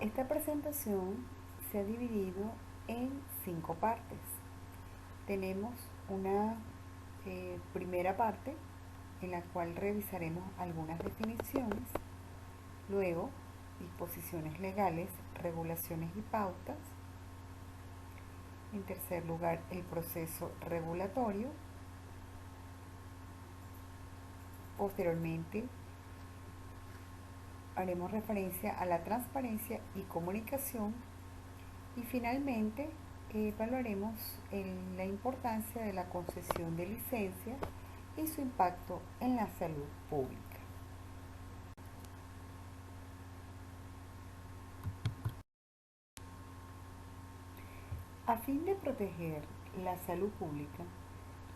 Esta presentación se ha dividido en 5 partes. Tenemos una primera parte en la cual revisaremos algunas definiciones, luego disposiciones legales, regulaciones y pautas. En tercer lugar, el proceso regulatorio. Posteriormente, haremos referencia a la transparencia y comunicación. Y finalmente, evaluaremos la importancia de la concesión de licencias y su impacto en la salud pública. A fin de proteger la salud pública,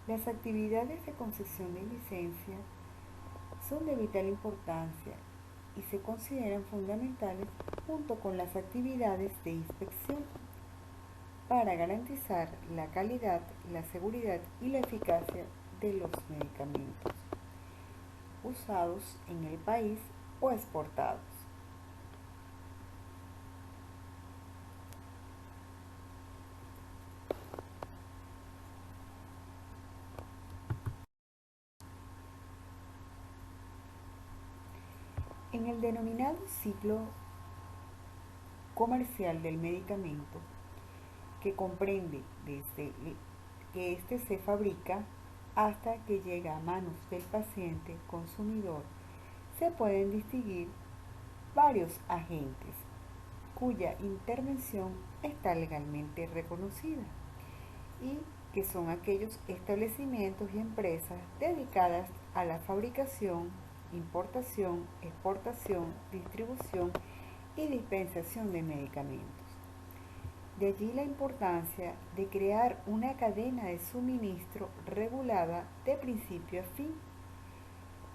las actividades de concesión de licencia son de vital importancia y se consideran fundamentales junto con las actividades de inspección para garantizar la calidad, la seguridad y la eficacia de los medicamentos usados en el país o exportados. En el denominado ciclo comercial del medicamento, que comprende desde que éste se fabrica hasta que llega a manos del paciente consumidor, se pueden distinguir varios agentes cuya intervención está legalmente reconocida y que son aquellos establecimientos y empresas dedicadas a la fabricación, importación, exportación, distribución y dispensación de medicamentos. De allí la importancia de crear una cadena de suministro regulada de principio a fin,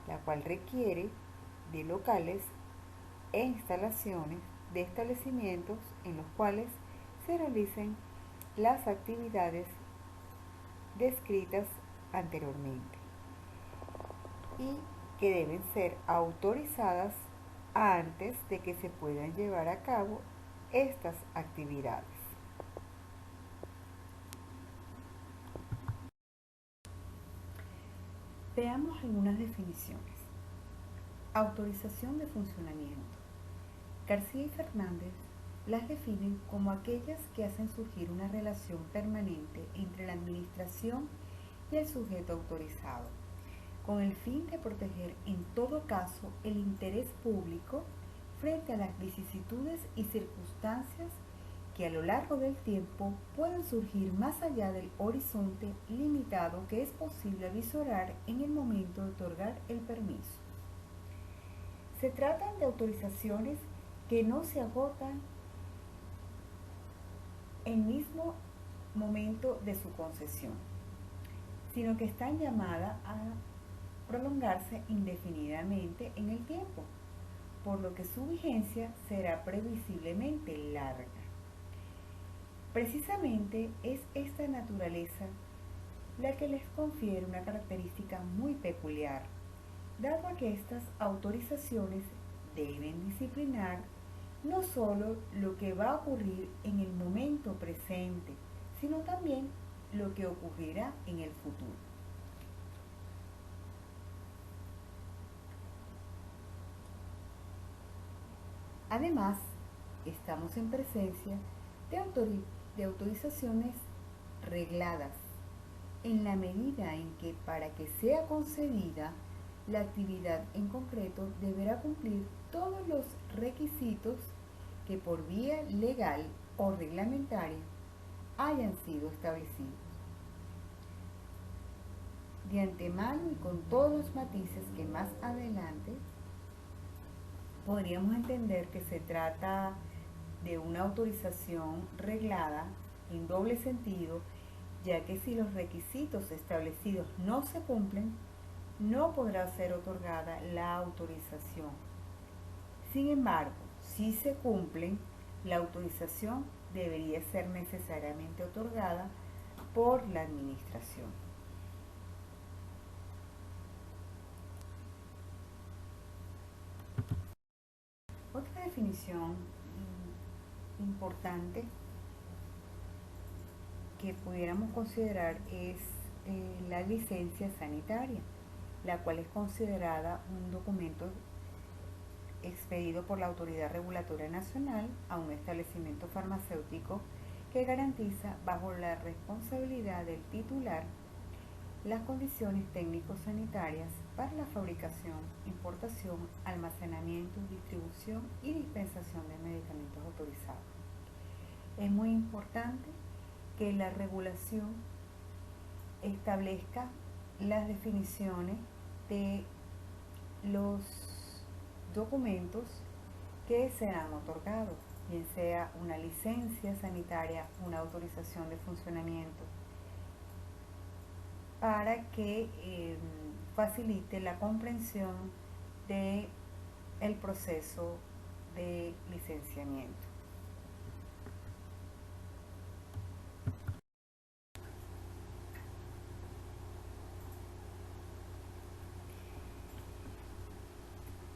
la cual requiere de locales e instalaciones de establecimientos en los cuales se realicen las actividades descritas anteriormente y que deben ser autorizadas antes de que se puedan llevar a cabo estas actividades. Veamos algunas definiciones. Autorización de funcionamiento. García y Fernández las definen como aquellas que hacen surgir una relación permanente entre la administración y el sujeto autorizado, con el fin de proteger en todo caso el interés público frente a las vicisitudes y circunstancias que a lo largo del tiempo pueden surgir más allá del horizonte limitado que es posible visorar en el momento de otorgar el permiso. Se tratan de autorizaciones que no se agotan en el mismo momento de su concesión, sino que están llamadas a prolongarse indefinidamente en el tiempo, por lo que su vigencia será previsiblemente larga. Precisamente es esta naturaleza la que les confiere una característica muy peculiar, dado que estas autorizaciones deben disciplinar no solo lo que va a ocurrir en el momento presente, sino también lo que ocurrirá en el futuro. Además, estamos en presencia de autorizaciones regladas, en la medida en que para que sea concedida, la actividad en concreto deberá cumplir todos los requisitos que por vía legal o reglamentaria hayan sido establecidos. De antemano y con todos los matices que más adelante podríamos entender que se trata de una autorización reglada en doble sentido, ya que si los requisitos establecidos no se cumplen, no podrá ser otorgada la autorización. Sin embargo, si se cumplen, la autorización debería ser necesariamente otorgada por la administración. Otra definición importante que pudiéramos considerar es la licencia sanitaria, la cual es considerada un documento expedido por la Autoridad Regulatoria Nacional a un establecimiento farmacéutico que garantiza, bajo la responsabilidad del titular, las condiciones técnico-sanitarias para la fabricación, importación, almacenamiento, distribución y dispensación de medicamentos autorizados. Es muy importante que la regulación establezca las definiciones de los documentos que serán otorgados, bien sea una licencia sanitaria, una autorización de funcionamiento, para que facilite la comprensión de el proceso de licenciamiento.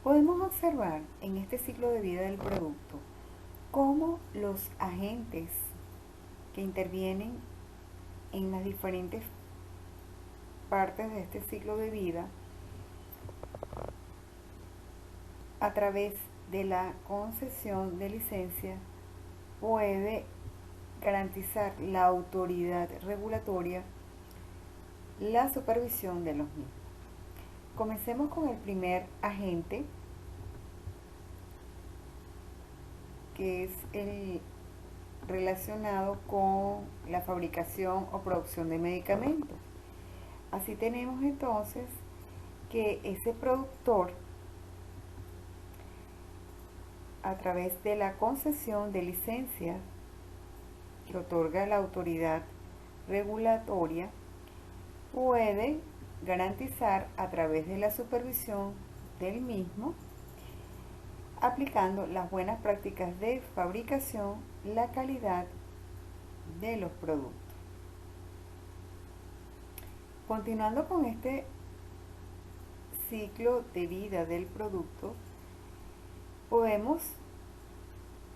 Podemos observar en este ciclo de vida del producto cómo los agentes que intervienen en las diferentes partes de este ciclo de vida, a través de la concesión de licencia, puede garantizar la autoridad regulatoria la supervisión de los mismos. Comencemos con el primer agente, que es el relacionado con la fabricación o producción de medicamentos. Así tenemos entonces que ese productor, a través de la concesión de licencia que otorga la autoridad regulatoria, puede garantizar a través de la supervisión del mismo, aplicando las buenas prácticas de fabricación, la calidad de los productos. Continuando con este ciclo de vida del producto, podemos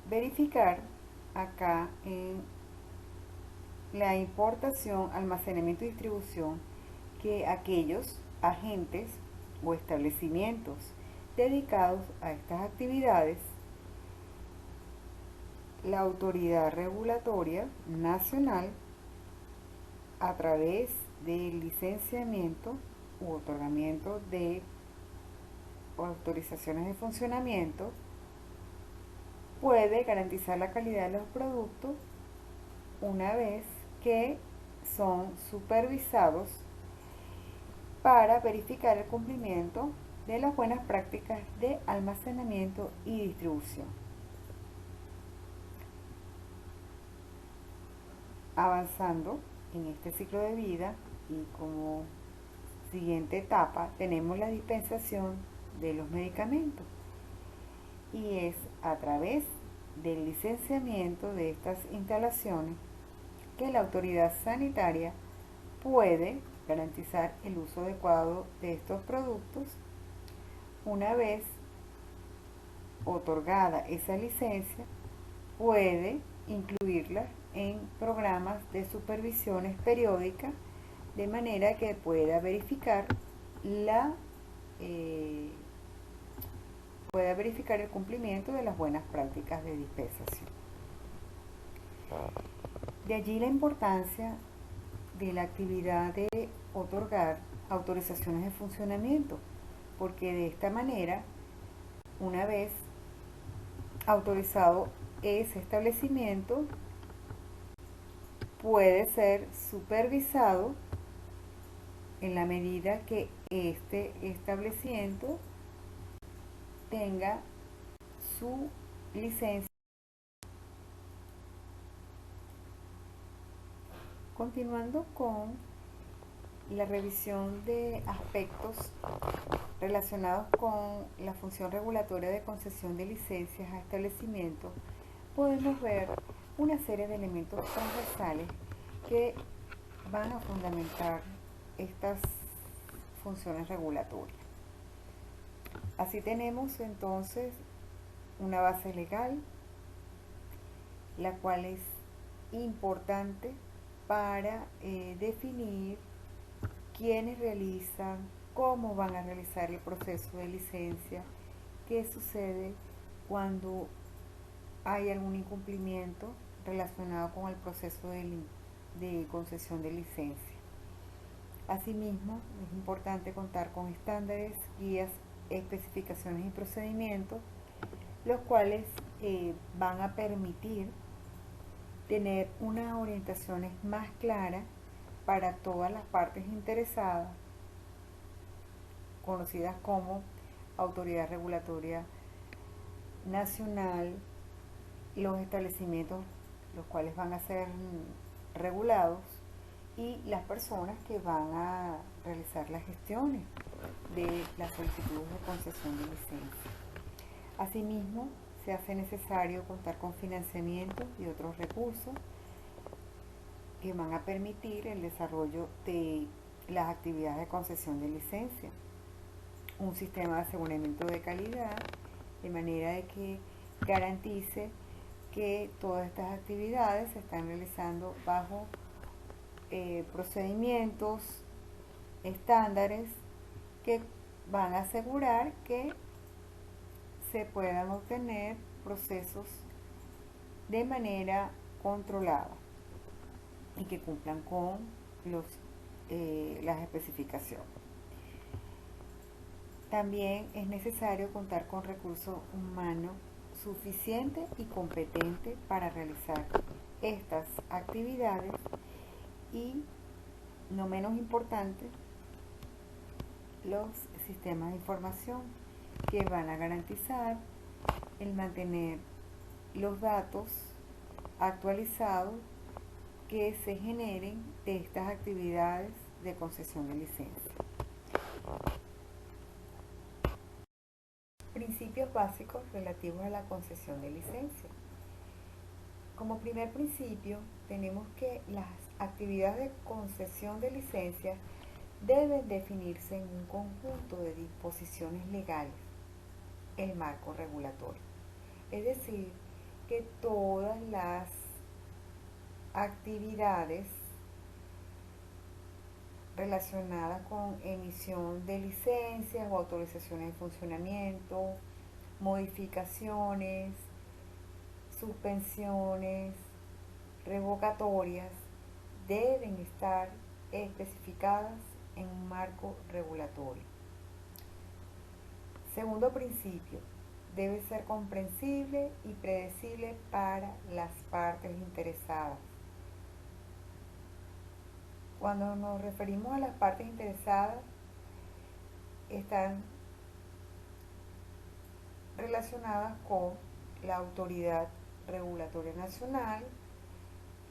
verificar acá en la importación, almacenamiento y distribución que aquellos agentes o establecimientos dedicados a estas actividades, la autoridad regulatoria nacional, a través del licenciamiento u otorgamiento de autorizaciones de funcionamiento, puede garantizar la calidad de los productos una vez que son supervisados para verificar el cumplimiento de las buenas prácticas de almacenamiento y distribución. Avanzando en este ciclo de vida, y como siguiente etapa tenemos la dispensación de los medicamentos, y es a través del licenciamiento de estas instalaciones que la autoridad sanitaria puede garantizar el uso adecuado de estos productos. Una vez otorgada esa licencia, puede incluirla en programas de supervisiones periódicas, de manera que pueda verificar el cumplimiento de las buenas prácticas de dispensación. De allí la importancia de la actividad de otorgar autorizaciones de funcionamiento, porque de esta manera, una vez autorizado ese establecimiento, puede ser supervisado en la medida que este establecimiento tenga su licencia. Continuando con la revisión de aspectos relacionados con la función regulatoria de concesión de licencias a establecimientos, podemos ver una serie de elementos transversales que van a fundamentar estas funciones regulatorias. Así tenemos entonces una base legal la cual es importante para definir quiénes realizan, cómo van a realizar el proceso de licencia, qué sucede cuando hay algún incumplimiento relacionado con el proceso de concesión de licencia. Asimismo, es importante contar con estándares, guías, especificaciones y procedimientos, los cuales van a permitir tener unas orientaciones más claras para todas las partes interesadas, conocidas como Autoridad Regulatoria Nacional, los establecimientos los cuales van a ser regulados y las personas que van a realizar las gestiones de las solicitudes de concesión de licencia. Asimismo, se hace necesario contar con financiamiento y otros recursos que van a permitir el desarrollo de las actividades de concesión de licencia. Un sistema de aseguramiento de calidad, de manera de que garantice que todas estas actividades se están realizando bajo procedimientos, estándares que van a asegurar que se puedan obtener procesos de manera controlada y que cumplan con las especificaciones. También es necesario contar con recursos humanos suficiente y competente para realizar estas actividades y, no menos importante, los sistemas de información que van a garantizar el mantener los datos actualizados que se generen de estas actividades de concesión de licencia. Principios básicos relativos a la concesión de licencia. Como primer principio, tenemos que las actividades de concesión de licencia deben definirse en un conjunto de disposiciones legales, el marco regulatorio. Es decir, que todas las actividades relacionadas con emisión de licencias o autorizaciones de funcionamiento, modificaciones, suspensiones, revocatorias, deben estar especificadas en un marco regulatorio. Segundo principio, debe ser comprensible y predecible para las partes interesadas. Cuando nos referimos a las partes interesadas, están relacionadas con la Autoridad Regulatoria Nacional,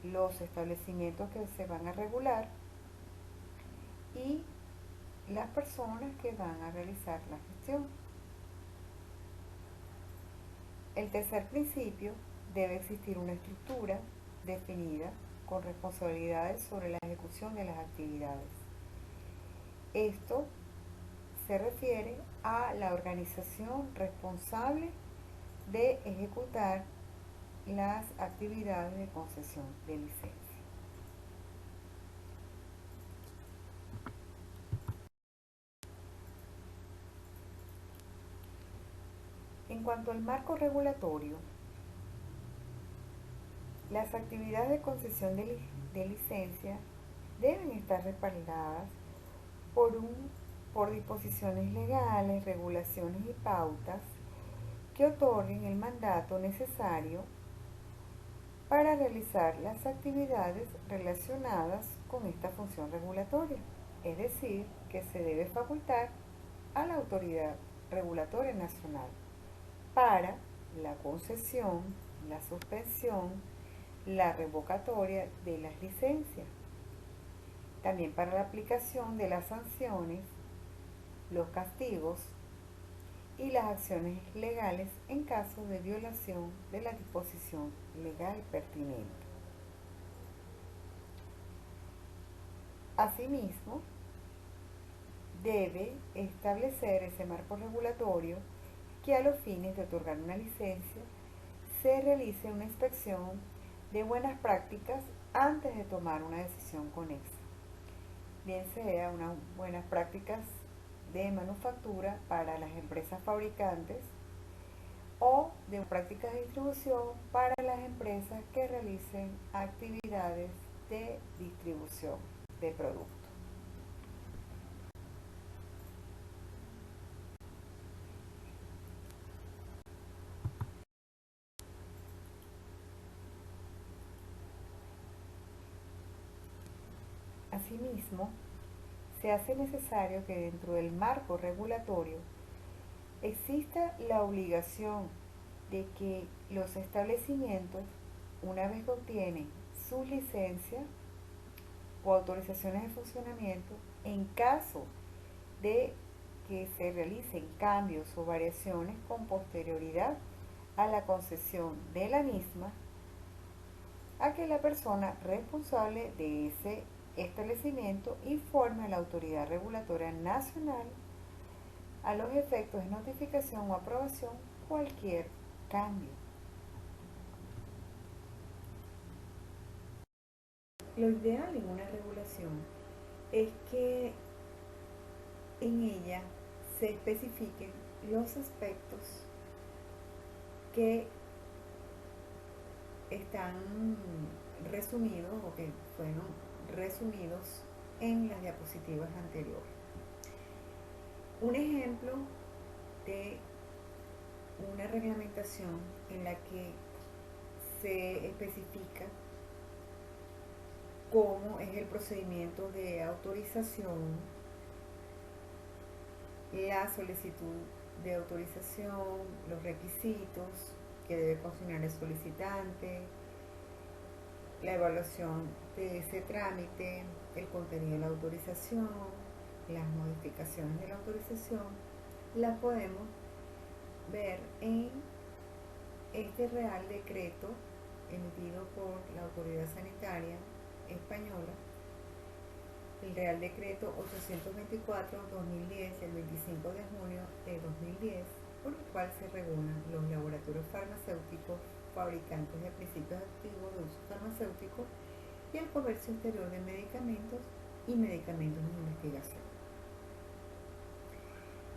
los establecimientos que se van a regular y las personas que van a realizar la gestión. El tercer principio, debe existir una estructura definida con responsabilidades sobre la ejecución de las actividades. Esto se refiere a la organización responsable de ejecutar las actividades de concesión de licencia. En cuanto al marco regulatorio, las actividades de concesión de licencia deben estar respaldadas por disposiciones legales, regulaciones y pautas que otorguen el mandato necesario para realizar las actividades relacionadas con esta función regulatoria. Es decir, que se debe facultar a la Autoridad Regulatoria Nacional para la concesión, la suspensión, la revocatoria de las licencias. También para la aplicación de las sanciones, los castigos y las acciones legales en caso de violación de la disposición legal pertinente. Asimismo, debe establecer ese marco regulatorio que a los fines de otorgar una licencia se realice una inspección de buenas prácticas antes de tomar una decisión conexa, bien sea unas buenas prácticas de manufactura para las empresas fabricantes o de prácticas de distribución para las empresas que realicen actividades de distribución de productos. Asimismo, se hace necesario que dentro del marco regulatorio exista la obligación de que los establecimientos, una vez que obtienen sus licencias o autorizaciones de funcionamiento, en caso de que se realicen cambios o variaciones con posterioridad a la concesión de la misma, a que la persona responsable de ese establecimiento informe a la autoridad regulatoria nacional a los efectos de notificación o aprobación cualquier cambio. Lo ideal en una regulación es que en ella se especifiquen los aspectos que están resumidos o que fueron resumidos en las diapositivas anteriores. Un ejemplo de una reglamentación en la que se especifica cómo es el procedimiento de autorización, la solicitud de autorización, los requisitos que debe consignar el solicitante, la evaluación de ese trámite, el contenido de la autorización, las modificaciones de la autorización, las podemos ver en este Real Decreto emitido por la Autoridad Sanitaria Española, el Real Decreto 824-2010 del 25 de junio de 2010, por el cual se regulan los laboratorios farmacéuticos fabricantes de principios activos de uso farmacéutico y el comercio exterior de medicamentos y medicamentos de investigación.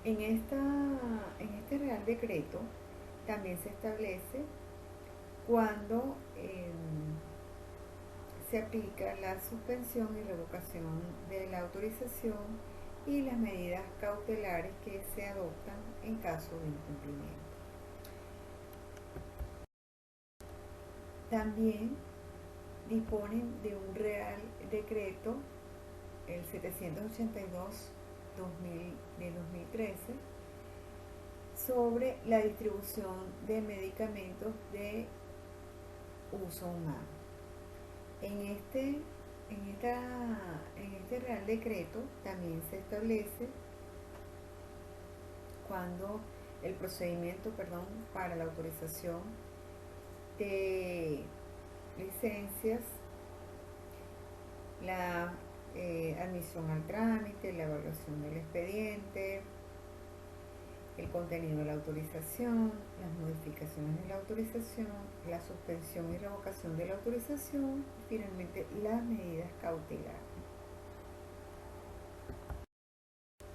En este Real Decreto también se establece cuando se aplica la suspensión y revocación de la autorización y las medidas cautelares que se adoptan en caso de incumplimiento. También disponen de un Real Decreto, el 782 de 2013, sobre la distribución de medicamentos de uso humano. En este Real Decreto también se establece cuando el procedimiento, para la autorización de licencias, la admisión al trámite, la evaluación del expediente, el contenido de la autorización, las modificaciones de la autorización, la suspensión y revocación de la autorización y finalmente las medidas cautelares.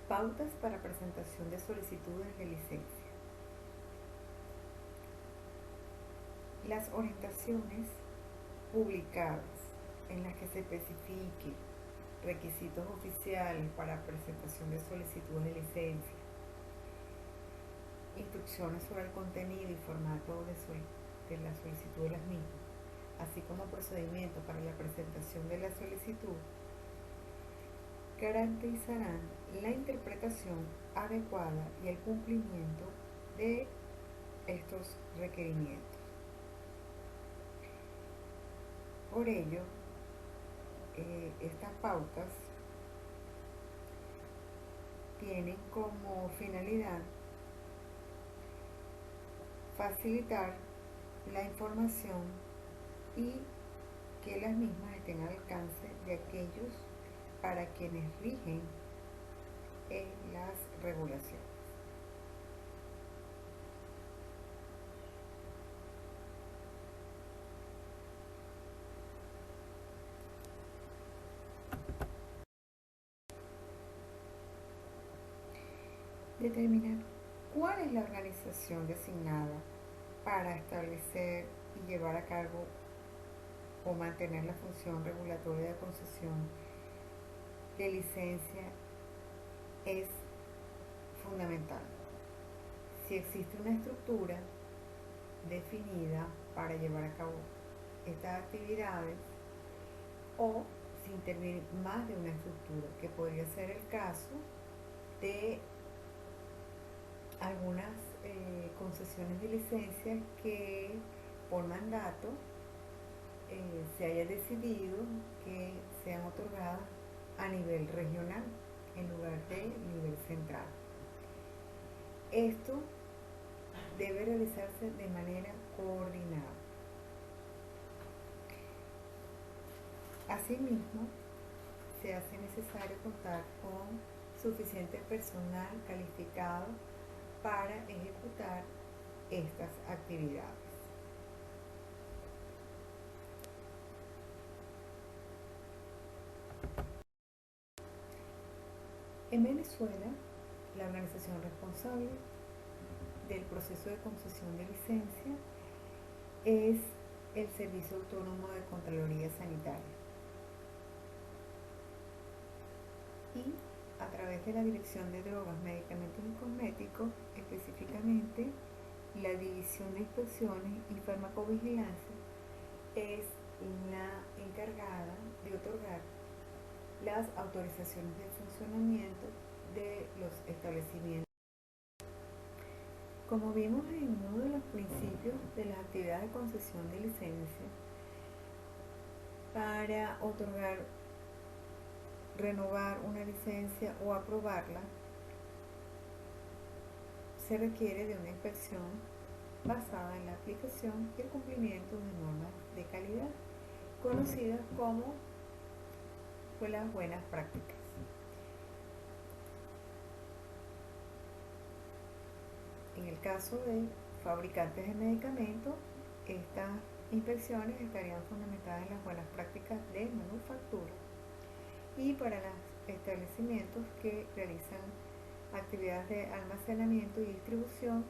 Pautas para presentación de solicitudes de licencia. Las orientaciones publicadas en las que se especifique requisitos oficiales para presentación de solicitudes de licencia, instrucciones sobre el contenido y formato de la solicitud de las mismas, así como procedimientos para la presentación de la solicitud, garantizarán la interpretación adecuada y el cumplimiento de estos requerimientos. Por ello, estas pautas tienen como finalidad facilitar la información y que las mismas estén al alcance de aquellos para quienes rigen las regulaciones. Determinar cuál es la organización designada para establecer y llevar a cabo o mantener la función regulatoria de concesión de licencia es fundamental. Si existe una estructura definida para llevar a cabo estas actividades o si interviene más de una estructura, que podría ser el caso de algunas concesiones de licencias que por mandato se haya decidido que sean otorgadas a nivel regional en lugar de nivel central. Esto debe realizarse de manera coordinada. Asimismo, se hace necesario contar con suficiente personal calificado para ejecutar estas actividades. En Venezuela, la organización responsable del proceso de concesión de licencia es el Servicio Autónomo de Contraloría Sanitaria. Y a través de la Dirección de Drogas, Medicamentos y Cosméticos, específicamente la División de Inspecciones y Farmacovigilancia, es la encargada de otorgar las autorizaciones de funcionamiento de los establecimientos. Como vimos en uno de los principios de las actividades de concesión de licencia, para otorgar, renovar una licencia o aprobarla, se requiere de una inspección basada en la aplicación y el cumplimiento de normas de calidad, conocidas como las buenas prácticas. En el caso de fabricantes de medicamentos, estas inspecciones estarían fundamentadas en las buenas prácticas de manufactura, y para los establecimientos que realizan actividades de almacenamiento y distribución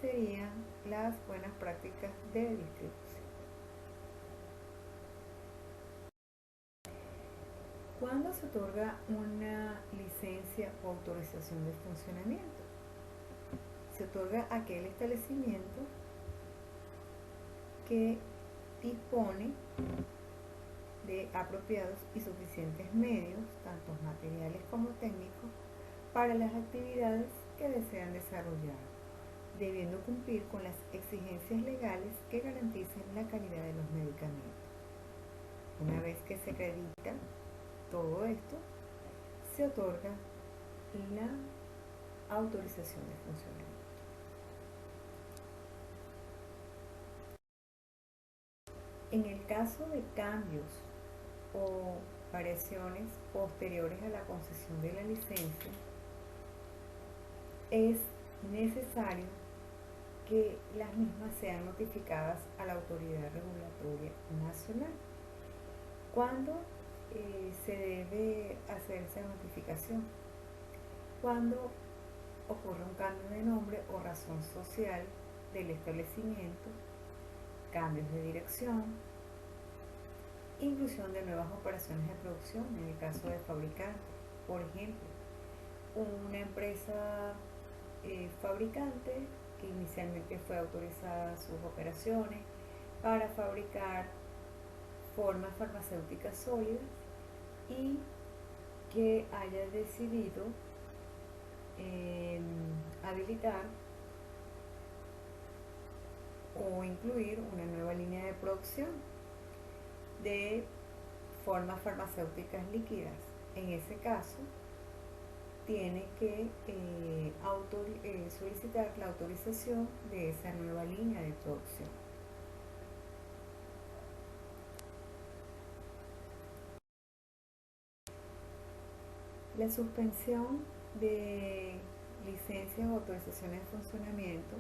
serían las buenas prácticas de distribución. ¿Cuándo se otorga una licencia o autorización de funcionamiento? Se otorga a aquel establecimiento que dispone de apropiados y suficientes medios, tanto materiales como técnicos, para las actividades que desean desarrollar, debiendo cumplir con las exigencias legales que garanticen la calidad de los medicamentos. Una vez que se acredita todo esto, se otorga la autorización de funcionamiento. En el caso de cambios o variaciones posteriores a la concesión de la licencia, es necesario que las mismas sean notificadas a la Autoridad Regulatoria Nacional. ¿Cuándo se debe hacer esa notificación? Cuando ocurre un cambio de nombre o razón social del establecimiento, cambios de dirección, inclusión de nuevas operaciones de producción en el caso de fabricantes. Por ejemplo, una empresa fabricante que inicialmente fue autorizada sus operaciones para fabricar formas farmacéuticas sólidas y que haya decidido habilitar o incluir una nueva línea de producción de formas farmacéuticas líquidas. En ese caso, tiene que solicitar la autorización de esa nueva línea de producción. La suspensión de licencias o autorizaciones de funcionamiento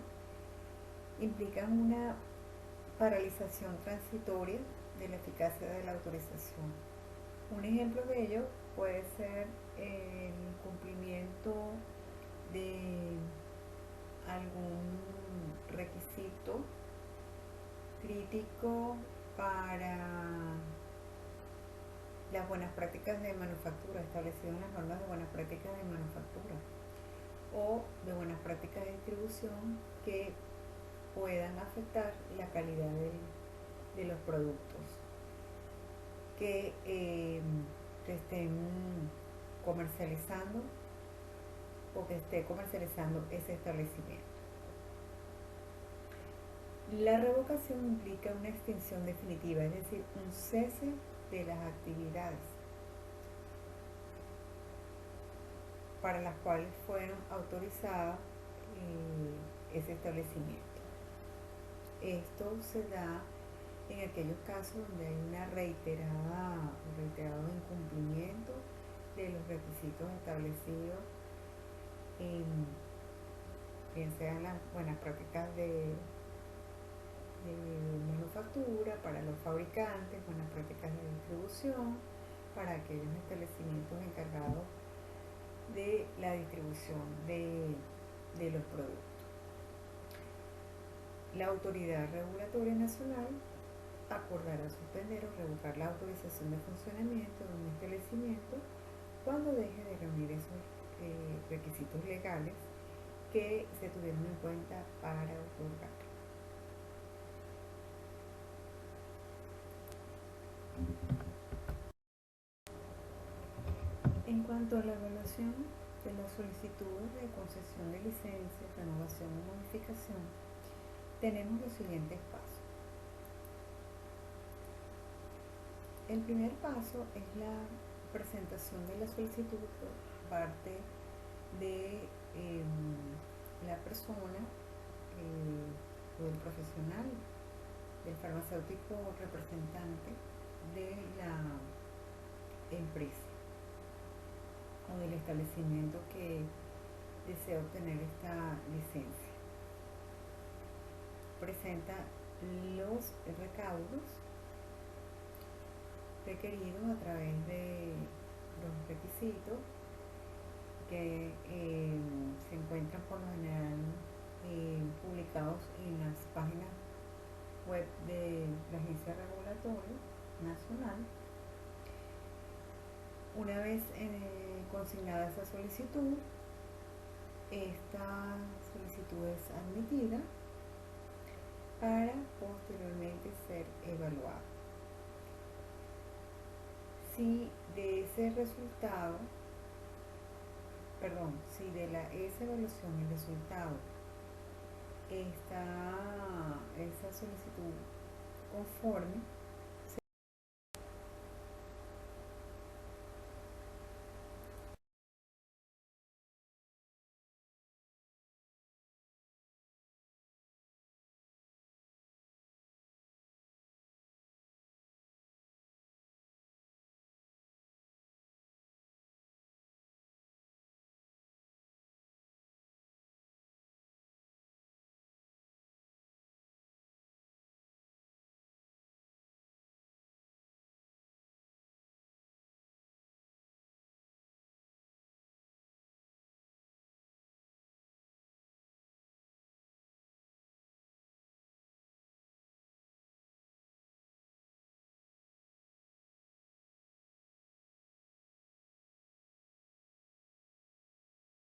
implican una paralización transitoria de la eficacia de la autorización. Un ejemplo de ello puede ser el cumplimiento de crítico para las buenas prácticas de manufactura, establecido en las normas de buenas prácticas de manufactura o de buenas prácticas de distribución que puedan afectar la calidad de los productos que estén comercializando o que esté comercializando ese establecimiento. La revocación implica una extinción definitiva, es decir, un cese de las actividades para las cuales fueron autorizadas ese establecimiento. Esto se da en aquellos casos donde hay un reiterado incumplimiento de los requisitos establecidos bien sean las buenas prácticas de manufactura para los fabricantes, buenas prácticas de distribución para aquellos establecimientos encargados de la distribución de los productos. La autoridad regulatoria nacional acordará suspender o revocar la autorización de funcionamiento de un establecimiento cuando deje de reunir esos requisitos legales que se tuvieron en cuenta para otorgar. En cuanto a la evaluación de las solicitudes de concesión de licencia, renovación o modificación, tenemos los siguientes pasos. El primer paso es la presentación de la solicitud por parte de la persona o del profesional, del farmacéutico representante de la empresa o del establecimiento que desea obtener esta licencia. Presenta los recaudos requeridos a través de los requisitos que se encuentran por lo general publicados en las páginas web de la Agencia Regulatoria Nacional. Una vez consignada esa solicitud, esta solicitud es admitida para posteriormente ser evaluada. Si de ese resultado, si de esa evaluación el resultado está esa solicitud conforme,